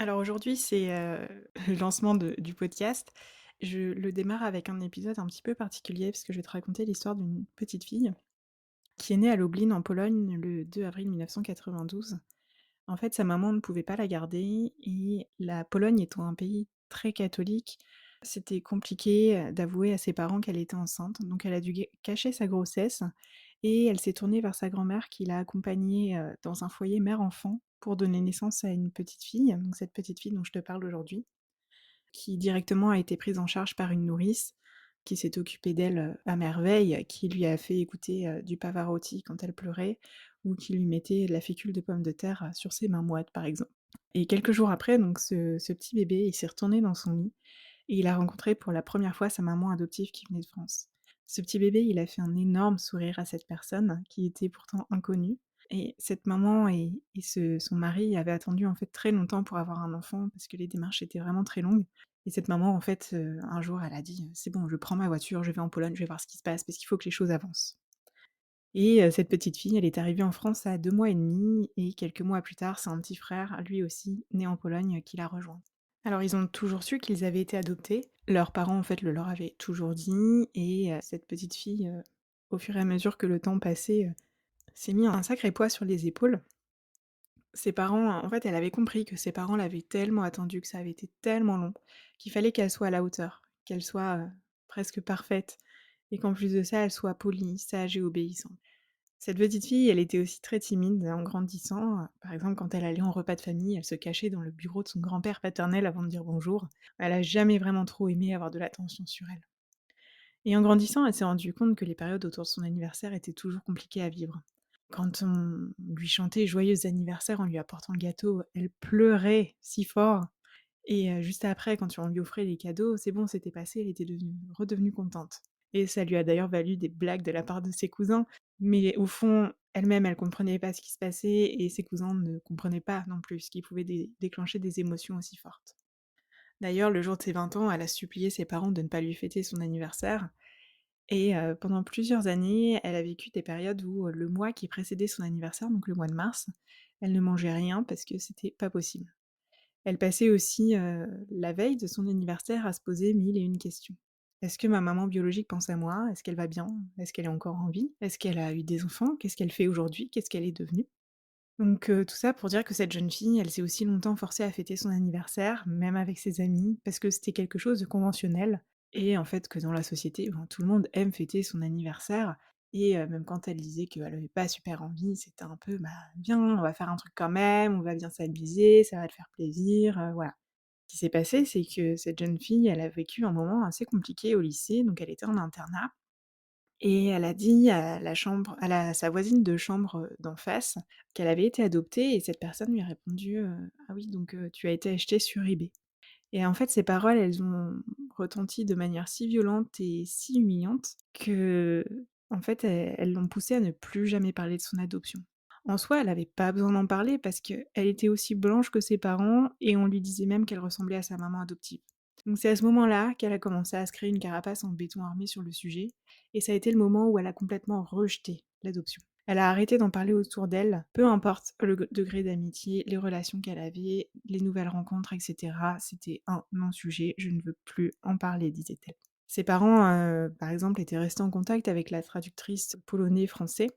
Alors aujourd'hui, c'est, le lancement du podcast. Je le démarre avec un épisode un petit peu particulier parce que je vais te raconter l'histoire d'une petite fille qui est née à Lublin en Pologne le 2 avril 1992. En fait, sa maman ne pouvait pas la garder et la Pologne étant un pays très catholique, c'était compliqué, d'avouer à ses parents qu'elle était enceinte. Donc elle a dû cacher sa grossesse et elle s'est tournée vers sa grand-mère qui l'a accompagnée, dans un foyer mère-enfant pour donner naissance à une petite fille, donc cette petite fille dont je te parle aujourd'hui, qui directement a été prise en charge par une nourrice qui s'est occupée d'elle, à merveille, qui lui a fait écouter, du Pavarotti quand elle pleurait ou qui lui mettait de la fécule de pomme de terre, sur ses mains moites, par exemple. Et quelques jours après, donc ce petit bébé, il s'est retourné dans son lit et il a rencontré pour la première fois sa maman adoptive qui venait de France. Ce petit bébé, il a fait un énorme sourire à cette personne qui était pourtant inconnue et cette maman et son mari avaient attendu, en fait, très longtemps pour avoir un enfant parce que les démarches étaient vraiment très longues et cette maman, en fait, un jour, elle a dit: «C'est bon, je prends ma voiture, je vais en Pologne, je vais voir ce qui se passe parce qu'il faut que les choses avancent». Et cette petite fille, elle est arrivée en France à 2 mois et demi et quelques mois plus tard, c'est un petit frère, lui aussi né en Pologne, qui l'a rejoint. Alors ils ont toujours su qu'ils avaient été adoptés. Leurs parents, en fait, le leur avaient toujours dit et cette petite fille, au fur et à mesure que le temps passait, s'est mis un sacré poids sur les épaules. Ses parents, en fait, elle avait compris que ses parents l'avaient tellement attendue, que ça avait été tellement long, qu'il fallait qu'elle soit à la hauteur, qu'elle soit, presque parfaite et qu'en plus de ça, elle soit polie, sage et obéissante. Cette petite fille, elle était aussi très timide en grandissant, par exemple, quand elle allait en repas de famille, elle se cachait dans le bureau de son grand-père paternel avant de dire bonjour. Elle a jamais vraiment trop aimé avoir de l'attention sur elle. Et en grandissant, elle s'est rendue compte que les périodes autour de son anniversaire étaient toujours compliquées à vivre. Quand on lui chantait joyeux anniversaire en lui apportant le gâteau, elle pleurait si fort et juste après, quand on lui offrait les cadeaux, c'est bon, c'était passé, elle était redevenue contente. Et ça lui a d'ailleurs valu des blagues de la part de ses cousins, mais au fond, elle-même, elle comprenait pas ce qui se passait et ses cousins ne comprenaient pas non plus ce qui pouvait déclencher des émotions aussi fortes. D'ailleurs, le jour de ses 20 ans, elle a supplié ses parents de ne pas lui fêter son anniversaire et pendant plusieurs années, elle a vécu des périodes où, le mois qui précédait son anniversaire, donc le mois de mars, elle ne mangeait rien parce que c'était pas possible. Elle passait aussi, la veille de son anniversaire à se poser 1001 questions. «Est-ce que ma maman biologique pense à moi? Est-ce qu'elle va bien? Est-ce qu'elle est encore en vie? Est-ce qu'elle a eu des enfants? Qu'est-ce qu'elle fait aujourd'hui? Qu'est-ce qu'elle est devenue?» Donc tout ça pour dire que cette jeune fille, elle s'est aussi longtemps forcée à fêter son anniversaire, même avec ses amis, parce que c'était quelque chose de conventionnel et en fait que dans la société, ben, tout le monde aime fêter son anniversaire et même quand elle disait qu'elle avait pas super envie, c'était un peu: «Bah, viens, on va faire un truc quand même, on va bien s'amuser, ça va te faire plaisir», voilà. Ce qui s'est passé, c'est que cette jeune fille, elle a vécu un moment assez compliqué au lycée, donc elle était en internat et elle a dit à sa voisine de chambre, d'en face, qu'elle avait été adoptée et cette personne lui a répondu, «Ah oui, donc tu as été achetée sur eBay». Et en fait, ces paroles, elles ont retenti de manière si violente et si humiliante que, en fait, elles l'ont poussée à ne plus jamais parler de son adoption. En soi, elle avait pas besoin d'en parler parce qu'elle était aussi blanche que ses parents et on lui disait même qu'elle ressemblait à sa maman adoptive. Donc c'est à ce moment-là qu'elle a commencé à se créer une carapace en béton armé sur le sujet et ça a été le moment où elle a complètement rejeté l'adoption. Elle a arrêté d'en parler autour d'elle, peu importe le degré d'amitié, les relations qu'elle avait, les nouvelles rencontres et cetera, c'était un non-sujet, je ne veux plus en parler, disait-elle. Ses parents, par exemple, étaient restés en contact avec la traductrice polonais-français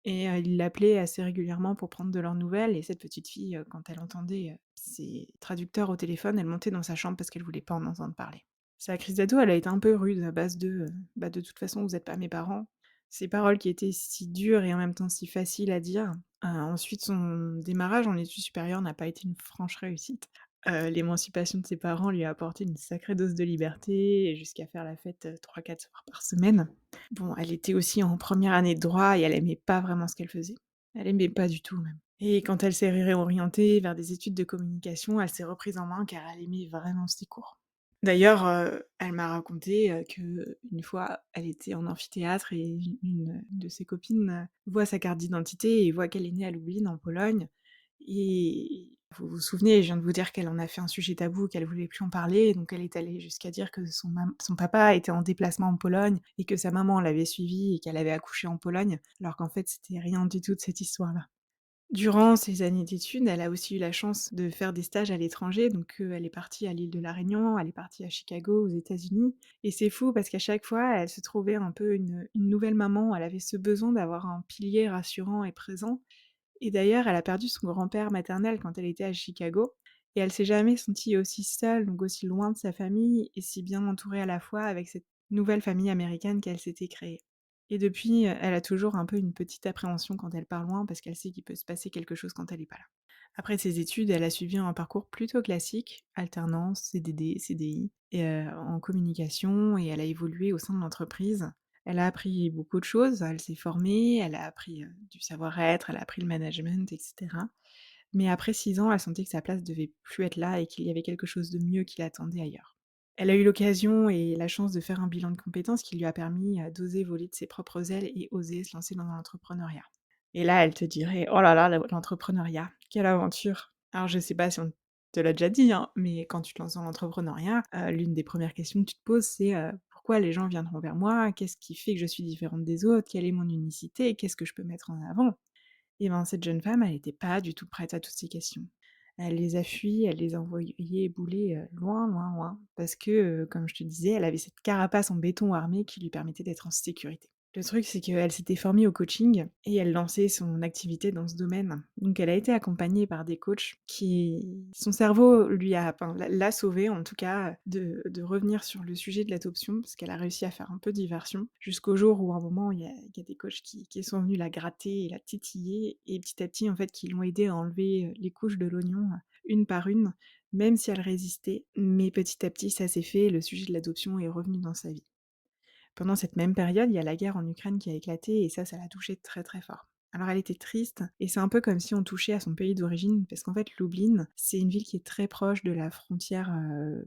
et ils l'appelaient assez régulièrement pour prendre de leurs nouvelles et cette petite fille, quand elle entendait, ses traducteurs au téléphone, elle montait dans sa chambre parce qu'elle voulait pas en entendre parler. Sa crise d'ado, elle a été un peu rude à base de, «Bah, de toute façon, vous êtes pas mes parents». Ces paroles qui étaient si dures et en même temps si faciles à dire. Ensuite, son démarrage en études supérieures n'a pas été une franche réussite. L'émancipation de ses parents lui a apporté une sacrée dose de liberté et jusqu'à faire la fête, 3-4 soirs par semaine. Bon, elle était aussi en première année de droit et elle aimait pas vraiment ce qu'elle faisait. Elle aimait pas du tout même. Et quand elle s'est réorientée vers des études de communication, elle s'est reprise en main car elle aimait vraiment ses cours. D'ailleurs, elle m'a raconté, qu'une fois, elle était en amphithéâtre et une de ses copines, voit sa carte d'identité et voit qu'elle est née à Lublin en Pologne et vous vous souvenez, je viens de vous dire qu'elle en a fait un sujet tabou, qu'elle voulait plus en parler, donc elle est allée jusqu'à dire que son papa était en déplacement en Pologne et que sa maman l'avait suivi et qu'elle avait accouché en Pologne, alors qu'en fait, c'était rien du tout de cette histoire-là. Durant ses années d'études, elle a aussi eu la chance de faire des stages à l'étranger, donc elle est partie à l'île de la Réunion, elle est partie à Chicago, aux États-Unis et c'est fou parce qu'à chaque fois, elle se trouvait un peu une nouvelle maman. Elle avait ce besoin d'avoir un pilier rassurant et présent et d'ailleurs, elle a perdu son grand-père maternel quand elle était à Chicago et elle s'est jamais sentie aussi seule, donc aussi loin de sa famille et si bien entourée à la fois avec cette nouvelle famille américaine qu'elle s'était créée. Et depuis, elle a toujours un peu une petite appréhension quand elle part loin parce qu'elle sait qu'il peut se passer quelque chose quand elle est pas là. Après ses études, elle a suivi un parcours plutôt classique, alternance, CDD, CDI et en communication et elle a évolué au sein de l'entreprise. Elle a appris beaucoup de choses, elle s'est formée, elle a appris, du savoir-être, elle a appris le management et cetera. Mais après 6 ans, elle sentait que sa place devait plus être là et qu'il y avait quelque chose de mieux qui l'attendait ailleurs. Elle a eu l'occasion et la chance de faire un bilan de compétences qui lui a permis, d'oser voler de ses propres ailes et oser se lancer dans l'entrepreneuriat. Et là, elle te dirait: «Oh là là, l'entrepreneuriat, quelle aventure!» Alors je sais pas si on te l'a déjà dit, hein, mais quand tu te lances dans l'entrepreneuriat, l'une des premières questions que tu te poses, c'est, «Pourquoi les gens viendront vers moi? Qu'est-ce qui fait que je suis différente des autres? Quelle est mon unicité? Qu'est-ce que je peux mettre en avant?» Et ben, cette jeune femme, elle était pas du tout prête à toutes ces questions. Elle les a fuies, elle les a envoyées bouler, loin, loin, loin, parce que, comme je te disais, elle avait cette carapace en béton armé qui lui permettait d'être en sécurité. Le truc, c'est qu'elle s'était formée au coaching et elle lançait son activité dans ce domaine. Donc elle a été accompagnée par des coachs qui son cerveau lui a enfin, l'a sauvée en tout cas, de revenir sur le sujet de l'adoption parce qu'elle a réussi à faire un peu diversion. Jusqu'au jour où à un moment, il y a des coachs qui sont venus la gratter et la titiller et petit à petit, en fait, qui l'ont aidée à enlever, les couches de l'oignon, une par une, même si elle résistait. Mais petit à petit, ça s'est fait et le sujet de l'adoption est revenu dans sa vie. Pendant cette même période, il y a la guerre en Ukraine qui a éclaté et ça l'a touchée très, très fort. Alors elle était triste et c'est un peu comme si on touchait à son pays d'origine parce qu'en fait Lublin, c'est une ville qui est très proche de la frontière,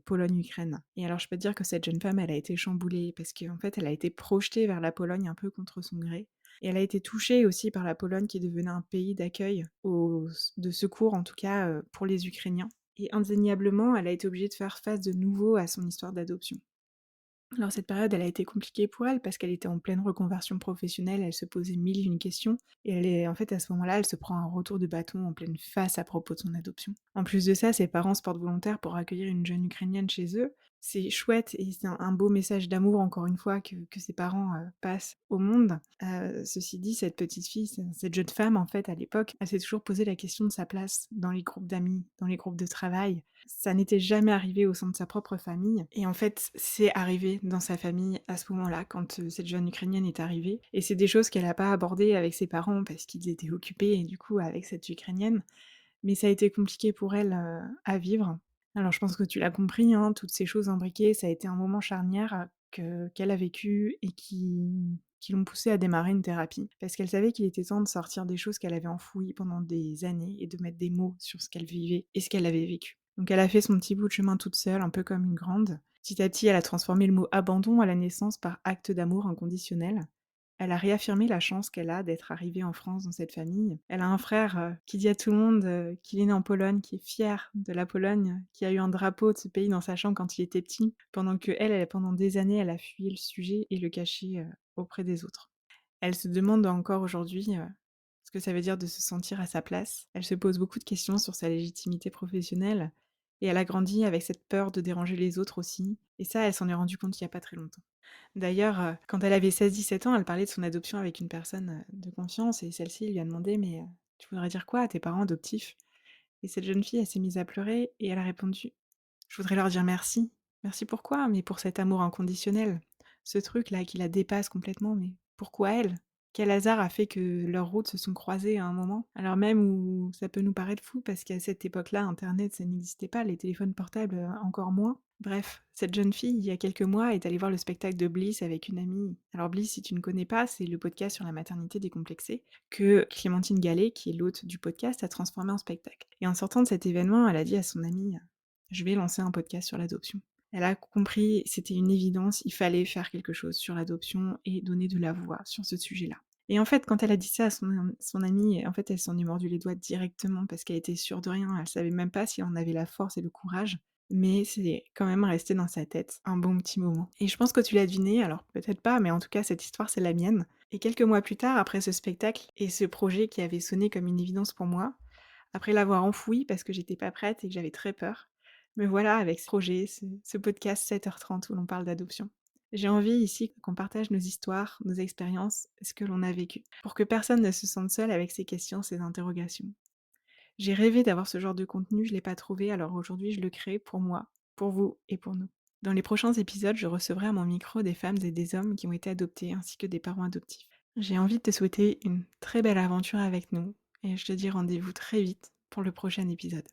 Pologne-Ukraine et alors je peux te dire que cette jeune femme, elle a été chamboulée parce qu'en fait, elle a été projetée vers la Pologne un peu contre son gré et elle a été touchée aussi par la Pologne qui devenait un pays d'accueil au de secours en tout cas, pour les Ukrainiens et indéniablement, elle a été obligée de faire face de nouveau à son histoire d'adoption. Alors cette période, elle a été compliquée pour elle parce qu'elle était en pleine reconversion professionnelle, elle se posait mille et une questions et elle est en fait, à ce moment-là, elle se prend un retour de bâton en pleine face à propos de son adoption. En plus de ça, ses parents se portent volontaires pour accueillir une jeune Ukrainienne chez eux. C'est chouette et c'est un beau message d'amour, encore une fois, que ses parents, passent au monde. Ceci dit, cette petite fille, cette jeune femme, en fait, à l'époque, elle s'est toujours posé la question de sa place dans les groupes d'amis, dans les groupes de travail. Ça n'était jamais arrivé au sein de sa propre famille et en fait, c'est arrivé dans sa famille à ce moment-là, quand, cette jeune Ukrainienne est arrivée et c'est des choses qu'elle a pas abordées avec ses parents parce qu'ils étaient occupés et du coup avec cette Ukrainienne, mais ça a été compliqué pour elle, à vivre. Alors je pense que tu l'as compris, hein, toutes ces choses imbriquées, ça a été un moment charnière, que qu'elle a vécu et qui l'ont poussée à démarrer une thérapie. Parce qu'elle savait qu'il était temps de sortir des choses qu'elle avait enfouies pendant des années et de mettre des mots sur ce qu'elle vivait et ce qu'elle avait vécu. Donc elle a fait son petit bout de chemin toute seule, un peu comme une grande. Petit à petit, elle a transformé le mot abandon à la naissance par acte d'amour inconditionnel. Elle a réaffirmé la chance qu'elle a d'être arrivée en France dans cette famille. Elle a un frère, qui dit à tout le monde, qu'il est né en Pologne, qui est fier de la Pologne, qui a eu un drapeau de ce pays dans sa chambre quand il était petit, pendant qu'elle, pendant des années, elle a fuyé le sujet et le cachait, auprès des autres. Elle se demande encore aujourd'hui, ce que ça veut dire de se sentir à sa place. Elle se pose beaucoup de questions sur sa légitimité professionnelle et elle a grandi avec cette peur de déranger les autres aussi et ça, elle s'en est rendue compte il y a pas très longtemps. D'ailleurs, quand elle avait 16-17 ans, elle parlait de son adoption avec une personne, de confiance et celle-ci lui a demandé: «Mais, tu voudrais dire quoi à tes parents adoptifs?» Et cette jeune fille, elle s'est mise à pleurer et elle a répondu: «Je voudrais leur dire merci. Merci pourquoi? Mais pour cet amour inconditionnel. Ce truc-là qui la dépasse complètement, mais pourquoi elle? Quel hasard a fait que leurs routes se sont croisées à un moment?» Alors même où ça peut nous paraître fou parce qu'à cette époque-là, internet, ça n'existait pas, les téléphones portables, encore moins. Bref, cette jeune fille, il y a quelques mois, est allée voir le spectacle de Bliss avec une amie. Alors Bliss, si tu ne connais pas, c'est le podcast sur la maternité décomplexée que Clémentine Gallet, qui est l'hôte du podcast, a transformé en spectacle. Et en sortant de cet événement, elle a dit à son amie: «Je vais lancer un podcast sur l'adoption». Elle a compris, c'était une évidence, il fallait faire quelque chose sur l'adoption et donner de la voix sur ce sujet-là. Et en fait, quand elle a dit ça à son amie, en fait, elle s'en est mordu les doigts directement parce qu'elle était sûre de rien. Elle savait même pas si elle en avait la force et le courage. mais c'est quand même resté dans sa tête un bon petit moment. Et je pense que tu l'as deviné, alors peut-être pas, mais en tout cas cette histoire c'est la mienne. Et quelques mois plus tard, après ce spectacle et ce projet qui avait sonné comme une évidence pour moi, après l'avoir enfoui parce que j'étais pas prête et que j'avais très peur, me voilà avec ce projet, ce podcast 7h30 où l'on parle d'adoption. J'ai envie ici qu'on partage nos histoires, nos expériences, ce que l'on a vécu, pour que personne ne se sente seul avec ses questions, ses interrogations. J'ai rêvé d'avoir ce genre de contenu, je l'ai pas trouvé, alors aujourd'hui je le crée pour moi, pour vous et pour nous. Dans les prochains épisodes, je recevrai à mon micro des femmes et des hommes qui ont été adoptés ainsi que des parents adoptifs. J'ai envie de te souhaiter une très belle aventure avec nous et je te dis rendez-vous très vite pour le prochain épisode.